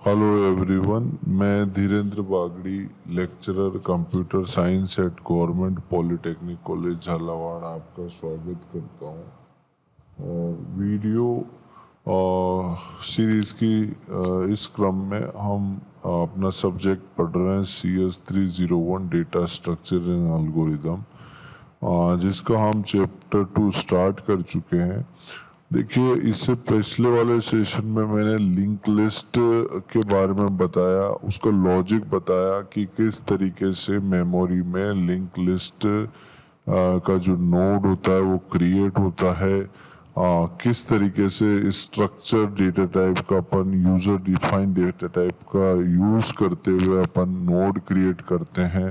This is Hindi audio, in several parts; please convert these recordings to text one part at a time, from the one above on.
हेलो एवरीवन, मैं Dhirendra Bagdi, lecturer computer science at government polytechnic college Jhalawar आपका स्वागत करता हूँ। और वीडियो सीरीज़ की इस क्रम में हम अपना सब्जेक्ट पढ़ रहे हैं CS301 data structure and algorithm, जिसका हम चैप्टर 2 स्टार्ट कर चुके हैं। देखिए, इससे पिछले वाले सेशन में मैंने लिंक लिस्ट के बारे में बताया, उसका लॉजिक बताया कि किस तरीके से मेमोरी में लिंक लिस्ट का जो नोड होता है वो क्रिएट होता है। किस तरीके से स्ट्रक्चर डेटा टाइप का अपन यूजर डिफाइंड डेटा टाइप का यूज करते हुए अपन नोड क्रिएट करते हैं।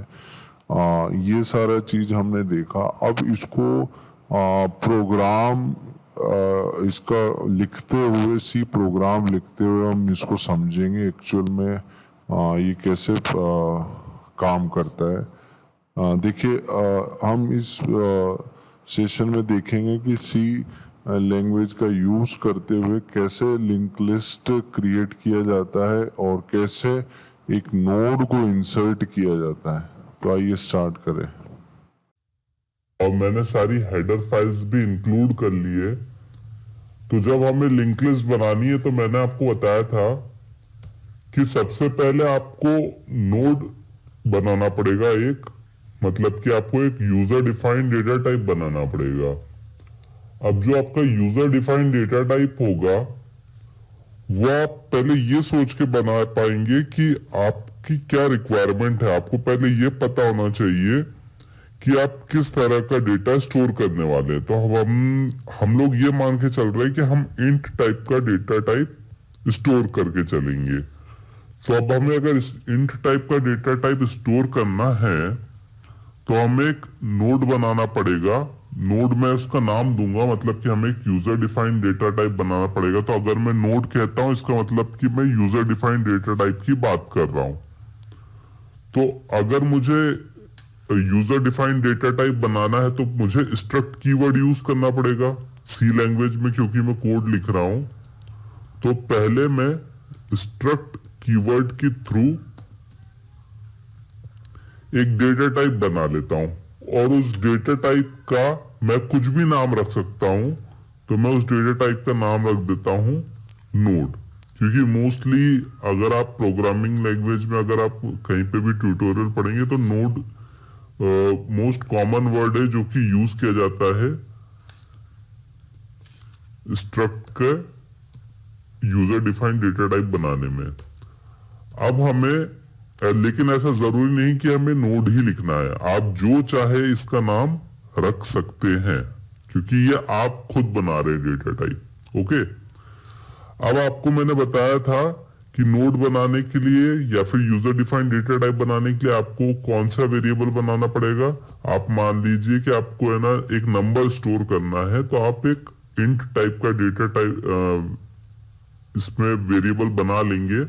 ये सारा चीज हमने देखा। अब इसको प्रोग्राम इसका लिखते हुए, सी प्रोग्राम लिखते हुए हम इसको समझेंगे एक्चुअल में ये कैसे काम करता है। देखिए, हम इस सेशन में देखेंगे कि सी लैंग्वेज का यूज करते हुए कैसे लिंक लिस्ट क्रिएट किया जाता है और कैसे एक नोड को इंसर्ट किया जाता है। तो आइए स्टार्ट करें। और मैंने सारी हेडर फाइल्स भी इंक्लूड कर लिए। तो जब हमें लिंक लिस्ट बनानी है तो मैंने आपको बताया था कि सबसे पहले आपको नोड बनाना पड़ेगा एक, मतलब कि आपको एक यूजर डिफाइंड डेटा टाइप बनाना पड़ेगा। अब जो आपका यूजर डिफाइंड डेटा टाइप होगा वो आप पहले ये सोच के बना पाएंगे कि आपकी क्या रिक्वायरमेंट है। आपको पहले ये पता होना चाहिए कि आप किस तरह का डेटा स्टोर करने वाले हैं। तो हम लोग ये मान के चल रहे हैं कि हम इंट टाइप का डेटा टाइप स्टोर करके चलेंगे। तो अब हमें अगर इंट टाइप का डेटा टाइप स्टोर करना है तो हमें एक नोड बनाना पड़ेगा। नोड में उसका नाम दूंगा, मतलब कि हमें एक यूजर डिफाइंड डेटा टाइप बनाना पड़ेगा। तो अगर मैं नोड कहता हूं इसका मतलब कि मैं यूजर डिफाइंड डेटा टाइप की बात कर रहा हूं। तो अगर मुझे यूजर डिफाइंड डेटा टाइप बनाना है तो मुझे स्ट्रक्ट कीवर्ड यूज करना पड़ेगा सी लैंग्वेज में, क्योंकि मैं कोड लिख रहा हूं। तो पहले मैं स्ट्रक्ट कीवर्ड के थ्रू एक डेटा टाइप बना लेता हूं और उस डेटा टाइप का मैं कुछ भी नाम रख सकता हूं। तो मैं उस डेटा टाइप का नाम रख देता हूं नोड, क्योंकि मोस्टली अगर आप प्रोग्रामिंग लैंग्वेज में अगर आप कहीं पे भी ट्यूटोरियल पढ़ेंगे तो नोड मोस्ट कॉमन वर्ड है जो कि यूज किया जाता है स्ट्रक्ट के यूजर डिफाइंड डेटा टाइप बनाने में। अब हमें लेकिन ऐसा जरूरी नहीं कि हमें नोड ही लिखना है, आप जो चाहे इसका नाम रख सकते हैं, क्योंकि ये आप खुद बना रहे हैं डेटा टाइप। ओके, अब आपको मैंने बताया था कि नोड बनाने के लिए या फिर यूजर डिफाइंड डेटा टाइप बनाने के लिए आपको कौन सा वेरिएबल बनाना पड़ेगा। आप मान लीजिए कि आपको है ना एक नंबर स्टोर करना है, तो आप एक इंट टाइप का डेटा टाइप इसमें वेरिएबल बना लेंगे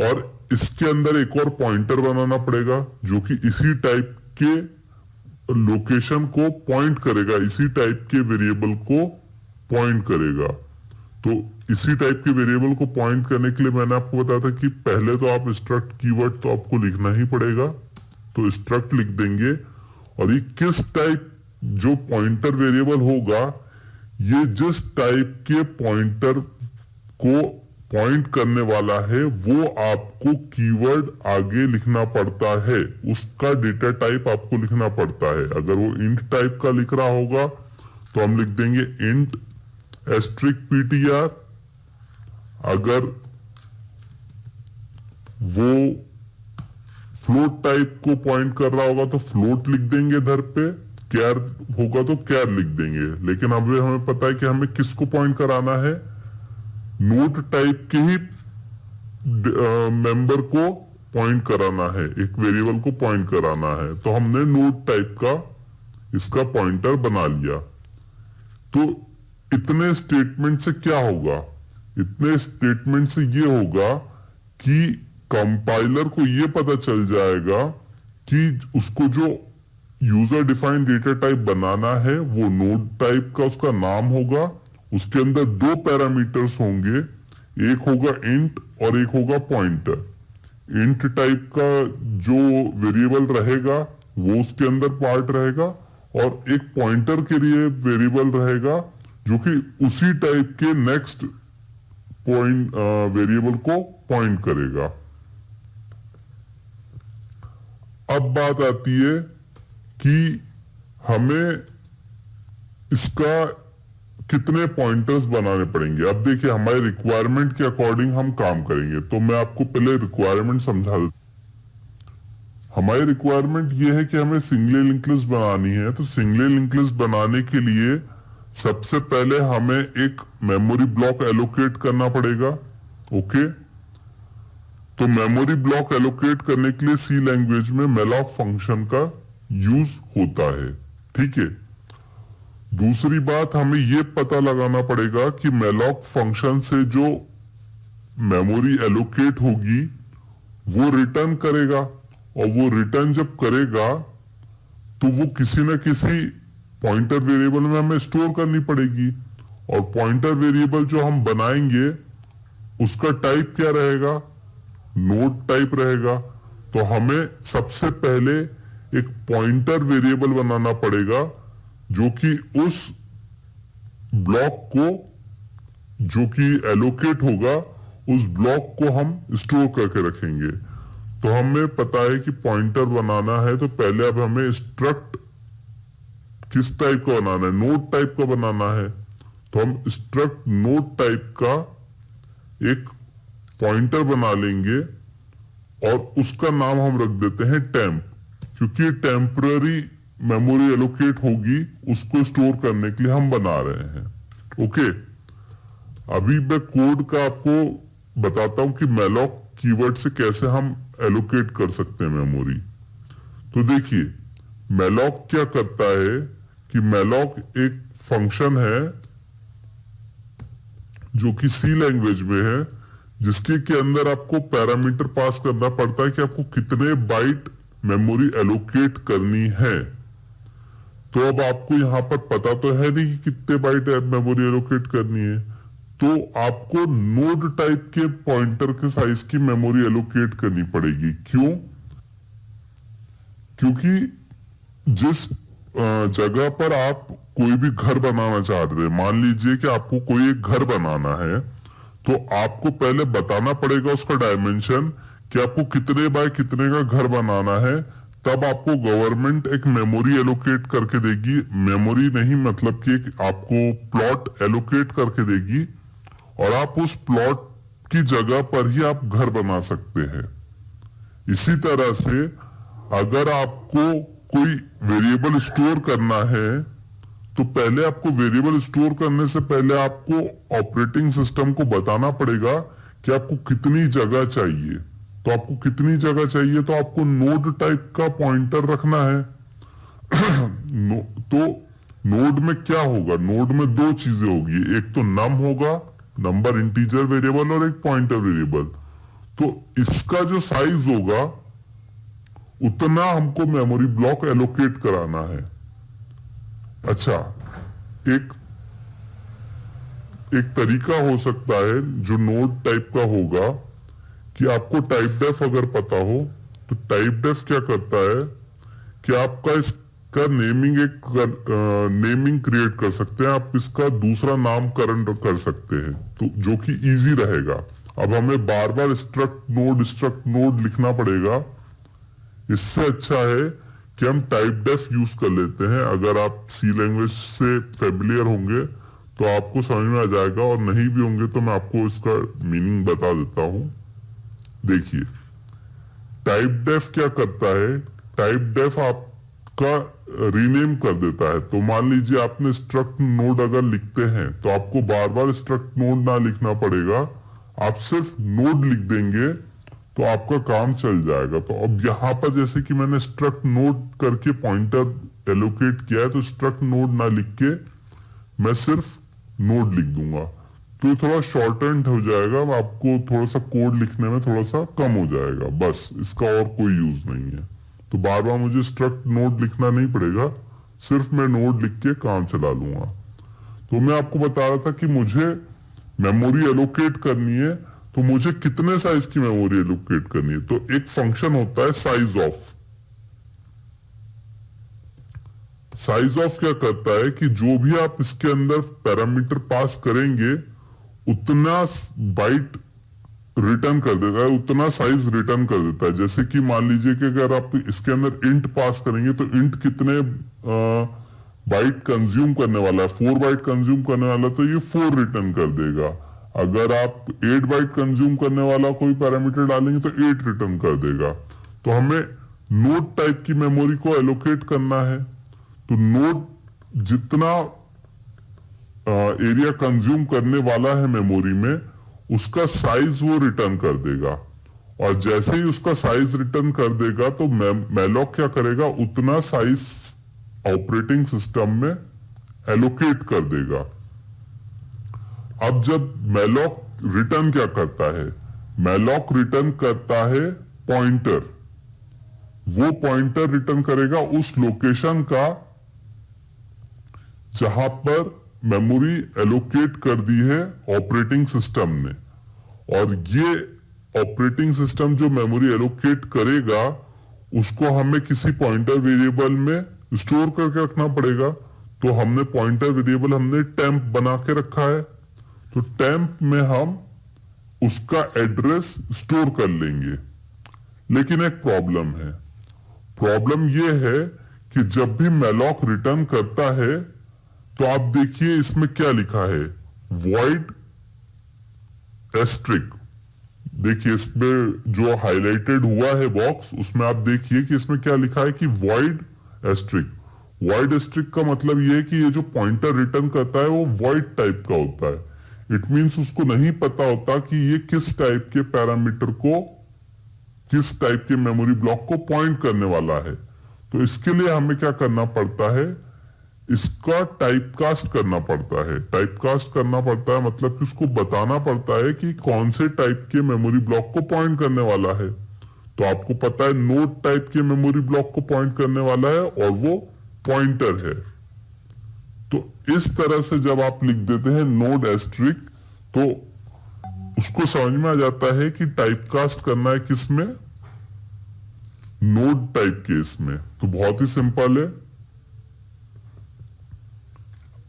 और इसके अंदर एक और पॉइंटर बनाना पड़ेगा जो कि इसी टाइप के लोकेशन को पॉइंट करेगा, इसी टाइप के वेरिएबल को पॉइंट करेगा। तो इसी टाइप के वेरिएबल को पॉइंट करने के लिए मैंने आपको बताया था कि पहले तो आप स्ट्रक्ट कीवर्ड तो आपको लिखना ही पड़ेगा। तो स्ट्रक्ट लिख देंगे और ये किस टाइप जो पॉइंटर वेरिएबल होगा, ये जिस टाइप के पॉइंटर को पॉइंट करने वाला है वो आपको कीवर्ड आगे लिखना पड़ता है, उसका डेटा टाइप आपको लिखना पड़ता है। अगर वो इंट टाइप का लिख रहा होगा तो हम लिख देंगे इंट एस्ट्रिक ptr। अगर वो फ्लोट टाइप को पॉइंट कर रहा होगा तो फ्लोट लिख देंगे इधर पे, कैर होगा तो कैर लिख देंगे। लेकिन अब हमें पता है कि हमें किसको पॉइंट कराना है, नोड टाइप के ही मेंबर को पॉइंट कराना है, एक वेरिएबल को पॉइंट कराना है। तो हमने नोड टाइप का इसका पॉइंटर बना लिया। तो इतने स्टेटमेंट से क्या होगा, इतने स्टेटमेंट से ये होगा कि कंपाइलर को ये पता चल जाएगा कि उसको जो यूजर डिफाइंड डेटा टाइप बनाना है वो नोड टाइप का उसका नाम होगा। उसके अंदर दो पैरामीटर्स होंगे, एक होगा इंट और एक होगा पॉइंटर। इंट टाइप का जो वेरिएबल रहेगा वो उसके अंदर पार्ट रहेगा, और एक पॉइंटर के लिए वेरिएबल रहेगा जो कि उसी टाइप के नेक्स्ट पॉइंट वेरिएबल को पॉइंट करेगा। अब बात आती है कि हमें इसका कितने पॉइंटर्स बनाने पड़ेंगे। अब देखिए हमारे रिक्वायरमेंट के अकॉर्डिंग हम काम करेंगे, तो मैं आपको पहले रिक्वायरमेंट समझा देता हूं। हमारी रिक्वायरमेंट ये है कि हमें सिंगल लिंक लिस्ट बनानी है। तो सिंगल लिंक लिस्ट बनाने के लिए सबसे पहले हमें एक मेमोरी ब्लॉक एलोकेट करना पड़ेगा। ओके, तो मेमोरी ब्लॉक एलोकेट करने के लिए सी लैंग्वेज में मेलॉक फंक्शन का यूज होता है। ठीक है, दूसरी बात हमें यह पता लगाना पड़ेगा कि मेलॉक फंक्शन से जो मेमोरी एलोकेट होगी वो रिटर्न करेगा, और वो रिटर्न जब करेगा तो वो किसी न किसी पॉइंटर वेरिएबल में हमें स्टोर करनी पड़ेगी। और पॉइंटर वेरिएबल जो हम बनाएंगे उसका टाइप क्या रहेगा, नोड टाइप रहेगा। तो हमें सबसे पहले एक पॉइंटर वेरिएबल बनाना पड़ेगा जो कि उस ब्लॉक को जो कि एलोकेट होगा उस ब्लॉक को हम स्टोर करके रखेंगे। तो हमें पता है कि पॉइंटर बनाना है तो पहले अब हमें स्ट्रक्ट किस टाइप का बनाना है, नोड टाइप का बनाना है। तो हम स्ट्रक्ट नोड टाइप का एक पॉइंटर बना लेंगे और उसका नाम हम रख देते हैं टेम्प, क्योंकि टेम्पररी मेमोरी एलोकेट होगी उसको स्टोर करने के लिए हम बना रहे हैं। ओके, अभी मैं कोड का आपको बताता हूं कि मेलॉक कीवर्ड से कैसे हम एलोकेट कर सकते हैं मेमोरी। तो देखिए मेलॉक क्या करता है कि मेलॉक एक फंक्शन है जो कि सी लैंग्वेज में है, जिसके के अंदर आपको पैरामीटर पास करना पड़ता है कि आपको कितने बाइट मेमोरी एलोकेट करनी है। तो अब आपको यहां पर पता तो है नहीं कि कितने बाइट मेमोरी एलोकेट करनी है, तो आपको नोड टाइप के पॉइंटर के साइज की मेमोरी एलोकेट करनी पड़ेगी। क्यों? क्योंकि जिस जगह पर आप कोई भी घर बनाना चाहते हैं, मान लीजिए कि आपको कोई एक घर बनाना है, तो आपको पहले बताना पड़ेगा उसका डायमेंशन कि आपको कितने बाय कितने का घर बनाना है। तब आपको गवर्नमेंट एक मेमोरी एलोकेट करके देगी, मेमोरी नहीं मतलब कि आपको प्लॉट एलोकेट करके देगी, और आप उस प्लॉट की जगह पर ही आप घर बना सकते हैं। इसी तरह से अगर आपको कोई वेरिएबल स्टोर करना है तो पहले आपको वेरिएबल स्टोर करने से पहले आपको ऑपरेटिंग सिस्टम को बताना पड़ेगा कि आपको कितनी जगह चाहिए। तो आपको कितनी जगह चाहिए, तो आपको नोड टाइप का पॉइंटर रखना है। तो नोड में क्या होगा, नोड में दो चीजें होगी, एक तो नम होगा, नंबर इंटीजर वेरिएबल, और एक पॉइंटर वेरिएबल। तो इसका जो साइज होगा उतना हमको मेमोरी ब्लॉक एलोकेट कराना है। अच्छा, एक तरीका हो सकता है जो नोड टाइप का होगा कि आपको टाइप डेफ अगर पता हो, तो टाइप डेफ क्या करता है कि आपका इसका नेमिंग क्रिएट कर सकते हैं, आप इसका दूसरा नामकरण कर सकते हैं, तो जो कि इजी रहेगा। अब हमें बार बार स्ट्रक्ट नोड लिखना पड़ेगा। इससे अच्छा है कि हम टाइप डेफ यूज कर लेते हैं। अगर आप सी लैंग्वेज से फेमिलियर होंगे तो आपको समझ में आ जाएगा, और नहीं भी होंगे तो मैं आपको इसका मीनिंग बता देता हूं। देखिए टाइप डेफ क्या करता है, टाइप डेफ आपका रीनेम कर देता है। तो मान लीजिए आपने स्ट्रक्ट नोड अगर लिखते हैं तो आपको बार बार स्ट्रक्ट नोड ना लिखना पड़ेगा, आप सिर्फ नोड लिख देंगे तो आपका काम चल जाएगा। तो अब यहां पर जैसे कि मैंने स्ट्रक्ट नोड करके पॉइंटर एलोकेट किया है, तो स्ट्रक्ट नोड ना लिख के मैं सिर्फ नोड लिख दूंगा, तो थोड़ा शॉर्टेंड हो जाएगा, आपको थोड़ा सा कोड लिखने में थोड़ा सा कम हो जाएगा, बस इसका और कोई यूज नहीं है। तो बार बार मुझे स्ट्रक्ट नोड लिखना नहीं पड़ेगा, सिर्फ मैं नोड लिख के काम चला लूंगा। तो मैं आपको बता रहा था कि मुझे मेमोरी एलोकेट करनी है तो मुझे कितने साइज की मेमोरी एलोकेट करनी है, तो एक फंक्शन होता है साइज ऑफ। साइज ऑफ क्या करता है कि जो भी आप इसके अंदर पैरामीटर पास करेंगे उतना बाइट रिटर्न कर देता है, उतना साइज रिटर्न कर देता है। जैसे कि मान लीजिए कि अगर आप इसके अंदर इंट पास करेंगे तो इंट कितने बाइट कंज्यूम करने वाला है, 4 बाइट कंज्यूम करने वाला, तो ये 4 रिटर्न कर देगा। अगर आप 8 बाइट कंज्यूम करने वाला कोई पैरामीटर डालेंगे तो 8 रिटर्न कर देगा। तो हमें नोड टाइप की मेमोरी को एलोकेट करना है, तो नोड जितना एरिया कंज्यूम करने वाला है मेमोरी में उसका साइज वो रिटर्न कर देगा, और जैसे ही उसका साइज रिटर्न कर देगा तो मैलॉक क्या करेगा, उतना साइज ऑपरेटिंग सिस्टम में एलोकेट कर देगा। अब जब मैलॉक रिटर्न क्या करता है, मैलॉक रिटर्न करता है पॉइंटर। वो पॉइंटर रिटर्न करेगा उस लोकेशन का जहां पर मेमोरी एलोकेट कर दी है ऑपरेटिंग सिस्टम ने, और ये ऑपरेटिंग सिस्टम जो मेमोरी एलोकेट करेगा उसको हमें किसी पॉइंटर वेरिएबल में स्टोर करके रखना पड़ेगा। तो हमने पॉइंटर वेरिएबल हमने टेम्प बना के रखा है, तो टेम्प में हम उसका एड्रेस स्टोर कर लेंगे। लेकिन एक प्रॉब्लम है, प्रॉब्लम यह है कि जब भी मैलॉक रिटर्न करता है तो आप देखिए इसमें क्या लिखा है, वॉइड एस्ट्रिक। देखिए इसमें जो हाईलाइटेड हुआ है बॉक्स उसमें आप देखिए कि इसमें क्या लिखा है कि वॉइड एस्ट्रिक। वॉइड एस्ट्रिक का मतलब यह है कि ये जो पॉइंटर रिटर्न करता है वो वॉइड टाइप का होता है। इट मींस उसको नहीं पता होता कि ये किस टाइप के पैरामीटर को, किस टाइप के मेमोरी ब्लॉक को पॉइंट करने वाला है। तो इसके लिए हमें क्या करना पड़ता है, इसका टाइपकास्ट करना पड़ता है। टाइपकास्ट करना पड़ता है मतलब कि उसको बताना पड़ता है कि कौन से टाइप के मेमोरी ब्लॉक को पॉइंट करने वाला है। तो आपको पता है नोड टाइप के मेमोरी ब्लॉक को पॉइंट करने वाला है और वो पॉइंटर है। तो इस तरह से जब आप लिख देते हैं नोड एस्ट्रिक तो उसको समझ में आ जाता है कि टाइपकास्ट करना है किसमें, नोड टाइप के इसमें। तो बहुत ही सिंपल है।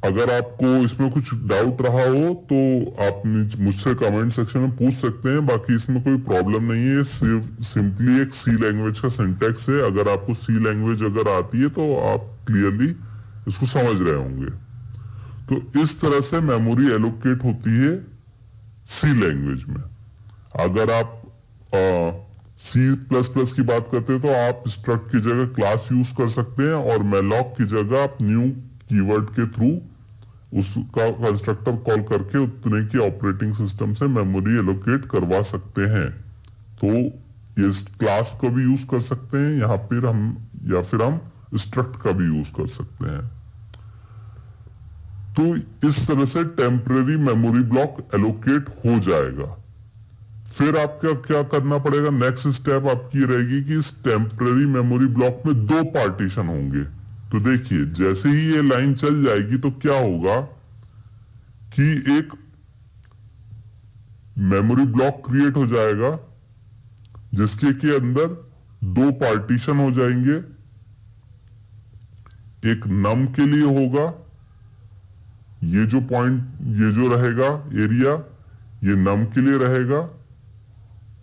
अगर आपको इसमें कुछ डाउट रहा हो तो आप मुझसे कमेंट सेक्शन में पूछ सकते हैं, बाकी इसमें कोई प्रॉब्लम नहीं है। सिंपली एक सी लैंग्वेज का सिंटैक्स है। अगर आपको सी लैंग्वेज अगर आती है तो आप क्लियरली इसको समझ रहे होंगे। तो इस तरह से मेमोरी एलोकेट होती है सी लैंग्वेज में। अगर आप C++ की बात करते हैं तो आप स्ट्रक्ट की जगह क्लास यूज कर सकते हैं, और मैलॉक की जगह आप न्यू कीवर्ड के थ्रू उसका कंस्ट्रक्टर कॉल करके उतने की ऑपरेटिंग सिस्टम से मेमोरी एलोकेट करवा सकते हैं। तो ये क्लास को भी यूज कर सकते हैं यहां पर हम, या फिर हम स्ट्रक्ट का भी यूज कर सकते हैं। तो इस तरह से टेम्पररी मेमोरी ब्लॉक एलोकेट हो जाएगा। फिर आपका क्या करना पड़ेगा, नेक्स्ट स्टेप आपकी रहेगी कि इस टेम्पररी मेमोरी ब्लॉक में 2 पार्टीशन होंगे। तो देखिए जैसे ही ये लाइन चल जाएगी तो क्या होगा कि एक मेमोरी ब्लॉक क्रिएट हो जाएगा जिसके के अंदर 2 पार्टीशन हो जाएंगे। एक नम के लिए होगा, ये जो पॉइंट, ये जो रहेगा एरिया, ये नम के लिए रहेगा,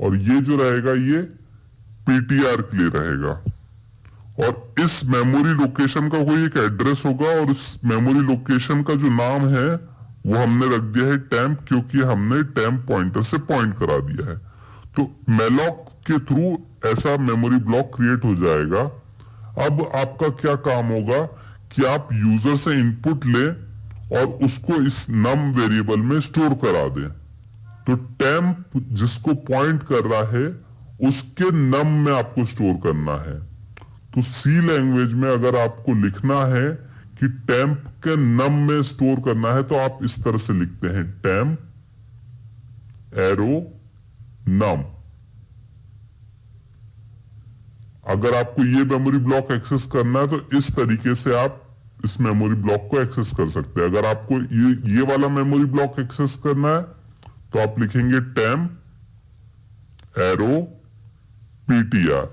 और ये जो रहेगा ये पीटीआर के लिए रहेगा। और इस मेमोरी लोकेशन का कोई एक एड्रेस होगा, और इस मेमोरी लोकेशन का जो नाम है वो हमने रख दिया है टेम्प, क्योंकि हमने टेम्प पॉइंटर से पॉइंट करा दिया है। तो मैलॉक के थ्रू ऐसा मेमोरी ब्लॉक क्रिएट हो जाएगा। अब आपका क्या काम होगा कि आप यूजर से इनपुट ले और उसको इस नम वेरिएबल में स्टोर करा दें। तो टेम्प जिसको पॉइंट कर रहा है उसके नम में आपको स्टोर करना है। तो सी लैंग्वेज में अगर आपको लिखना है कि टेम्प के नम में स्टोर करना है तो आप इस तरह से लिखते हैं, टेम्प एरो नम। अगर आपको ये मेमोरी ब्लॉक एक्सेस करना है तो इस तरीके से आप इस मेमोरी ब्लॉक को एक्सेस कर सकते हैं। अगर आपको ये वाला मेमोरी ब्लॉक एक्सेस करना है तो आप लिखेंगे temp arrow ptr।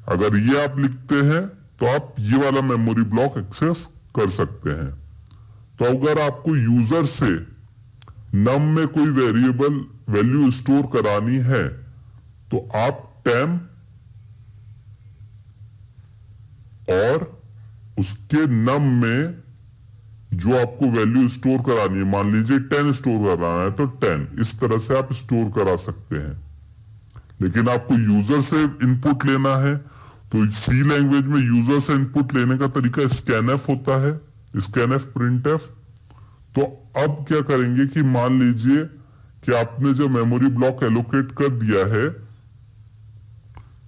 अगर ये आप लिखते हैं तो आप ये वाला मेमोरी ब्लॉक एक्सेस कर सकते हैं। तो अगर आपको यूजर से num में कोई वेरिएबल वैल्यू स्टोर करानी है तो आप temp और उसके num में जो आपको वैल्यू स्टोर करानी है, मान लीजिए 10 स्टोर कराना है तो 10, इस तरह से आप स्टोर करा सकते हैं। लेकिन आपको यूजर से इनपुट लेना है तो सी लैंग्वेज में यूजर से इनपुट लेने का तरीका स्कैनएफ होता है, स्कैनएफ प्रिंटएफ। तो अब क्या करेंगे कि मान लीजिए कि आपने जो मेमोरी ब्लॉक एलोकेट कर दिया है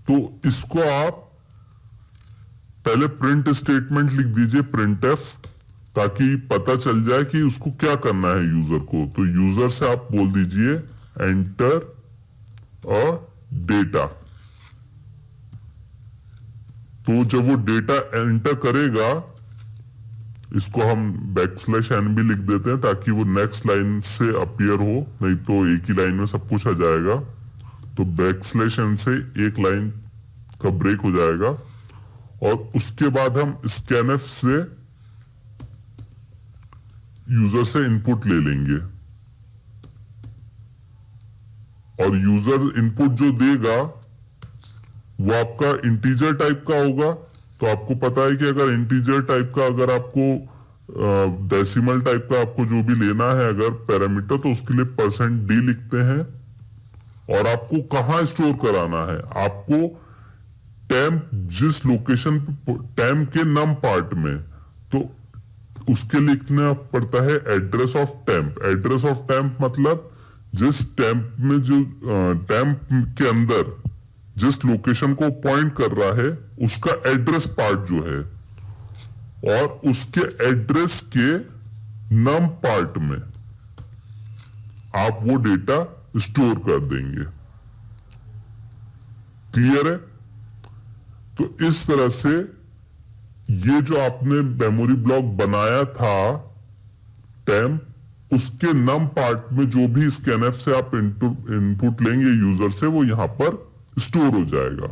तो इसको आप पहले प्रिंट स्टेटमेंट लिख दीजिए प्रिंटएफ, ताकि पता चल जाए कि उसको क्या करना है यूजर को। तो यूजर से आप बोल दीजिए एंटर अ डेटा। तो जब वो डेटा एंटर करेगा, इसको हम \n भी लिख देते हैं ताकि वो नेक्स्ट लाइन से अपीयर हो, नहीं तो एक ही लाइन में सब कुछ आ जाएगा। तो \n से एक लाइन का ब्रेक हो जाएगा और उसके बाद हम स्कैनएफ से यूजर से इनपुट ले लेंगे और यूजर इनपुट जो देगा वो आपका इंटीजर टाइप का होगा। तो आपको पता है कि अगर इंटीजर टाइप का, अगर आपको डेसिमल टाइप का आपको जो भी लेना है अगर पैरामीटर, तो उसके लिए %d लिखते हैं। और आपको कहां स्टोर कराना है, आपको temp जिस लोकेशन temp के num पार्ट में, तो उसके लिखना पड़ता है address of temp। Address of temp मतलब जिस temp में जो temp के अंदर जिस लोकेशन को पॉइंट कर रहा है उसका एड्रेस पार्ट जो है, और उसके एड्रेस के num पार्ट में आप वो डेटा स्टोर कर देंगे। क्लियर है? तो इस तरह से ये जो आपने मेमोरी ब्लॉक बनाया था temp, उसके num पार्ट में जो भी स्कैनएफ से आप इनपुट लेंगे यूजर से, वो यहां पर स्टोर हो जाएगा।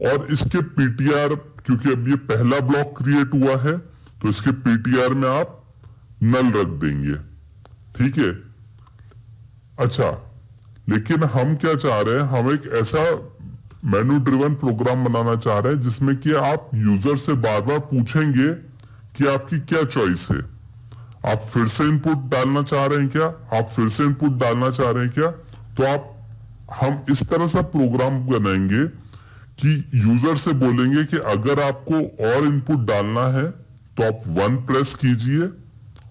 और इसके ptr, क्योंकि अब ये पहला ब्लॉक क्रिएट हुआ है तो इसके ptr में आप नल रख देंगे। ठीक है? अच्छा, लेकिन हम क्या चाह रहे हैं, हम एक ऐसा मेनू ड्रिवन प्रोग्राम बनाना चाह रहे हैं जिसमें कि आप यूजर से बार बार पूछेंगे कि आपकी क्या चॉइस है। आप फिर से इनपुट डालना चाह रहे हैं क्या, आप फिर से इनपुट डालना चाह रहे हैं क्या, तो हम इस तरह से प्रोग्राम बनाएंगे कि यूजर से बोलेंगे कि अगर आपको और इनपुट डालना है तो आप 1 प्रेस कीजिए,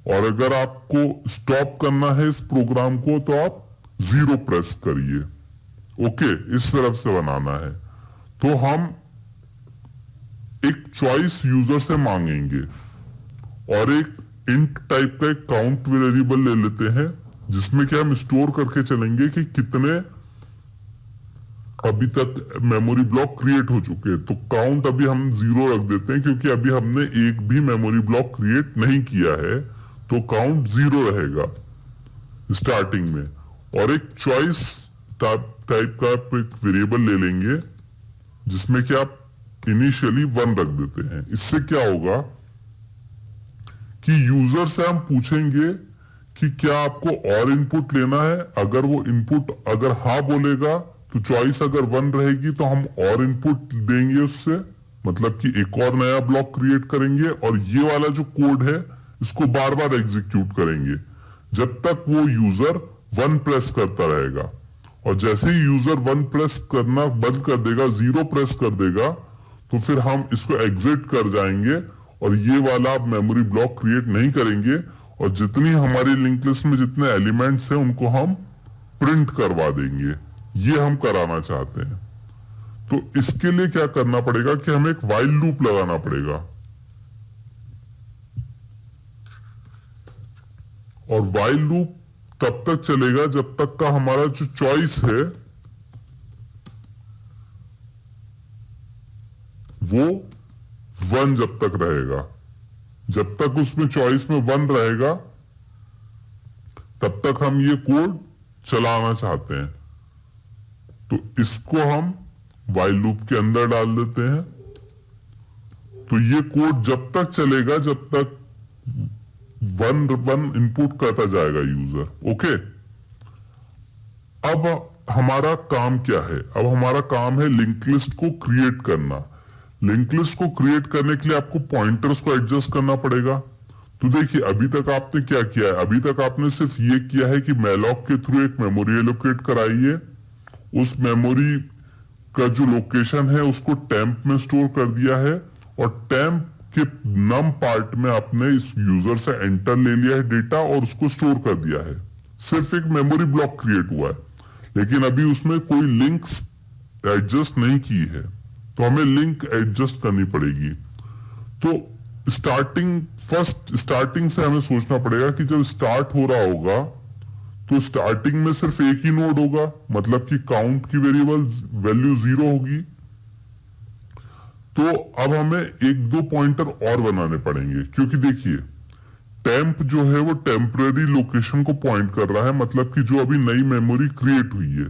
और अगर आपको स्टॉप करना है इस प्रोग्राम को तो आप 0 प्रेस करिए। ओके, इस तरफ से बनाना है। तो हम एक चॉइस यूजर से मांगेंगे और एक इंट टाइप का एक काउंट वेरिएबल ले लेते हैं जिसमें कि हम स्टोर करके चलेंगे कि कितने अभी तक मेमोरी ब्लॉक क्रिएट हो चुके हैं। तो काउंट अभी हम 0 रख देते हैं क्योंकि अभी हमने एक भी मेमोरी ब्लॉक क्रिएट नहीं किया है, तो काउंट 0 रहेगा स्टार्टिंग में। और एक चॉइस टाइप का एक वेरिएबल ले लेंगे जिसमें कि आप इनिशियली 1 रख देते हैं। इससे क्या होगा कि यूजर से हम पूछेंगे कि क्या आपको और इनपुट लेना है। अगर वो इनपुट अगर हाँ बोलेगा तो चॉइस अगर 1 रहेगी तो हम और इनपुट देंगे उससे, मतलब कि एक और नया ब्लॉक क्रिएट करेंगे और ये वाला जो कोड है इसको बार बार एग्जीक्यूट करेंगे जब तक वो यूजर 1 प्रेस करता रहेगा। और जैसे ही यूजर 1 प्रेस करना बंद कर देगा, 0 प्रेस कर देगा, तो फिर हम इसको एग्जिट कर जाएंगे और ये वाला मेमोरी ब्लॉक क्रिएट नहीं करेंगे। और जितनी हमारी लिंक लिस्ट में जितने एलिमेंट्स हैं उनको हम प्रिंट करवा देंगे। ये हम कराना चाहते हैं। तो इसके लिए क्या करना पड़ेगा कि हमें एक व्हाइल लूप लगाना पड़ेगा। और व्हाइल लूप तब तक चलेगा जब तक का हमारा जो चॉइस है वो 1 जब तक रहेगा। जब तक उसमें चॉइस में 1 रहेगा तब तक हम ये कोड चलाना चाहते हैं। तो इसको हम while लूप के अंदर डाल देते हैं। तो ये कोड जब तक चलेगा जब तक 1 इनपुट करता जाएगा यूजर। ओके, अब हमारा काम क्या है? अब हमारा काम है लिंक लिस्ट को क्रिएट करना। लिंक लिस्ट को क्रिएट करने के लिए आपको पॉइंटर्स को एडजस्ट करना पड़ेगा। तो देखिए, अभी तक आपने क्या किया है? अभी तक आपने सिर्फ ये किया है कि मैलॉक के थ्रू एक मेमोरी एलोकेट कराई है, उस मेमोरी का जो लोकेशन है उसको टेम्प में स्टोर कर दिया है, और टेम्प के नम पार्ट में आपने इस यूजर से एंटर ले लिया है डेटा और उसको स्टोर कर दिया है। सिर्फ एक मेमोरी ब्लॉक क्रिएट हुआ है, लेकिन अभी उसमें कोई लिंक्स एडजस्ट नहीं की है, तो हमें लिंक एडजस्ट करनी पड़ेगी। तो स्टार्टिंग से हमें सोचना पड़ेगा कि जब स्टार्ट हो रहा होगा तो स्टार्टिंग में सिर्फ एक ही नोड होगा, मतलब कि काउंट की वेरिएबल वैल्यू 0 होगी। तो अब हमें 1-2 पॉइंटर और बनाने पड़ेंगे, क्योंकि देखिए टेम्प जो है वो टेम्पररी लोकेशन को पॉइंट कर रहा है, मतलब कि जो अभी नई मेमोरी क्रिएट हुई है।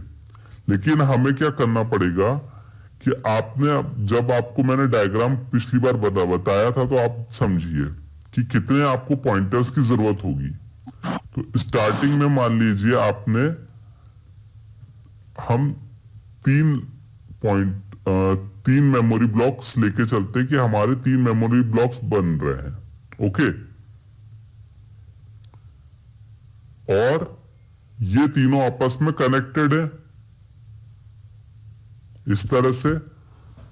लेकिन हमें क्या करना पड़ेगा कि जब आपको मैंने डायग्राम पिछली बार बताया था, तो आप समझिए कि कितने आपको पॉइंटर्स की जरूरत होगी। तो स्टार्टिंग में मान लीजिए हम 3 मेमोरी ब्लॉक्स लेके चलते कि हमारे 3 मेमोरी ब्लॉक्स बन रहे हैं। ओके, और ये तीनों आपस में कनेक्टेड है इस तरह से।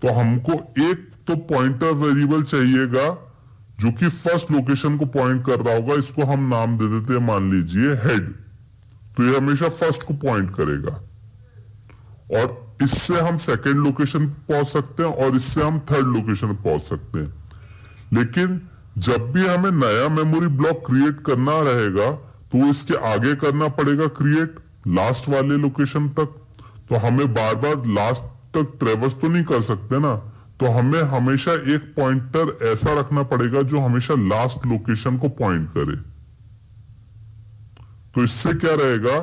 तो हमको एक तो पॉइंटर वेरिएबल चाहिएगा जो कि फर्स्ट लोकेशन को पॉइंट कर रहा होगा। इसको हम नाम दे देते हैं, मान लीजिए हेड। तो ये हमेशा फर्स्ट को पॉइंट करेगा, और इससे हम सेकंड लोकेशन पे पहुंच सकते हैं और इससे हम थर्ड लोकेशन पे पहुंच सकते हैं। लेकिन जब भी हमें नया मेमोरी ब्लॉक क्रिएट करना रहेगा तो इसके आगे करना पड़ेगा क्रिएट लास्ट वाले लोकेशन तक। तो हमें बार बार लास्ट तक ट्रेवर्स तो नहीं कर सकते ना, तो हमें हमेशा एक पॉइंटर ऐसा रखना पड़ेगा जो हमेशा लास्ट लोकेशन को पॉइंट करे। तो इससे क्या रहेगा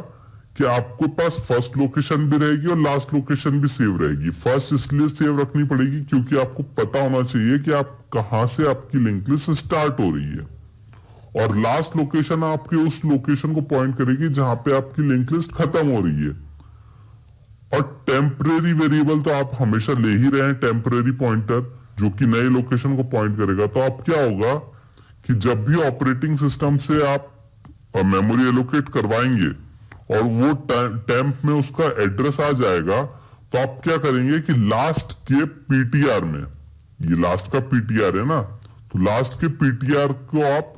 कि आपके पास फर्स्ट लोकेशन भी रहेगी और लास्ट लोकेशन भी सेव रहेगी। फर्स्ट इसलिए सेव रखनी पड़ेगी क्योंकि आपको पता होना चाहिए कि आप कहां से आपकी लिंक लिस्ट स्टार्ट हो रही है, और लास्ट लोकेशन आपके उस लोकेशन को पॉइंट करेगी जहां पे आपकी लिंक लिस्ट खत्म हो रही है। और टेम्परेरी वेरिएबल तो आप हमेशा ले ही रहे हैं, टेम्परेरी पॉइंटर जो कि नए लोकेशन को पॉइंट करेगा। तो अब क्या होगा कि जब भी ऑपरेटिंग सिस्टम से आप मेमोरी एलोकेट करवाएंगे और वो टेम्प में उसका एड्रेस आ जाएगा, तो आप क्या करेंगे कि लास्ट के पीटीआर में, ये लास्ट का पीटीआर है ना, तो लास्ट के पीटीआर को आप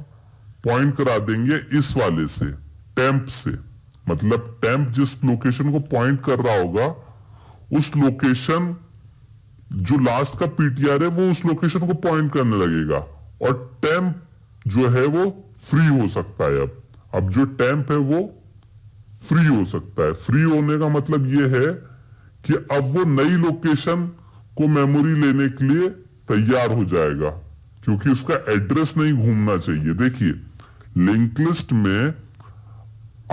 पॉइंट करा देंगे इस वाले से, टेम्प से। मतलब टेम्प जिस लोकेशन को पॉइंट कर रहा होगा, उस लोकेशन जो लास्ट का पीटीआर है वो उस लोकेशन को पॉइंट करने लगेगा, और टेम्प जो है वो फ्री हो सकता है। अब जो टेम्प है वो फ्री हो सकता है। फ्री होने का मतलब ये है कि अब वो नई लोकेशन को मेमोरी लेने के लिए तैयार हो जाएगा, क्योंकि उसका एड्रेस नहीं घूमना चाहिए। देखिए लिंक लिस्ट में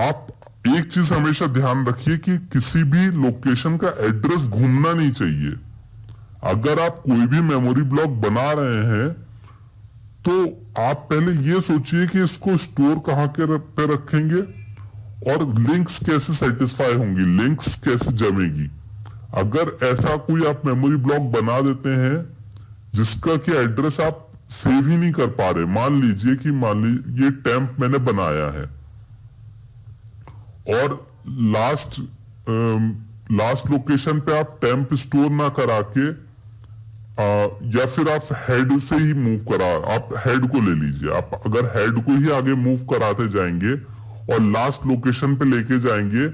आप एक चीज हमेशा ध्यान रखिए कि किसी भी लोकेशन का एड्रेस घूमना नहीं चाहिए। अगर आप कोई भी मेमोरी ब्लॉक बना रहे हैं तो आप पहले ये सोचिए कि इसको स्टोर कहां के पे रखेंगे और लिंक्स कैसे सेटिस्फाई होंगी, लिंक्स कैसे जमेगी। अगर ऐसा कोई आप मेमोरी ब्लॉक बना देते हैं जिसका कि एड्रेस आप सेव ही नहीं कर पा रहे, मान लीजिए ये टेम्प मैंने बनाया है और लास्ट लोकेशन पे आप टेम्प स्टोर ना करा के या फिर आप हेड से ही मूव आप हेड को ले लीजिए। आप अगर हेड को ही आगे मूव कराते जाएंगे और लास्ट लोकेशन पे लेके जाएंगे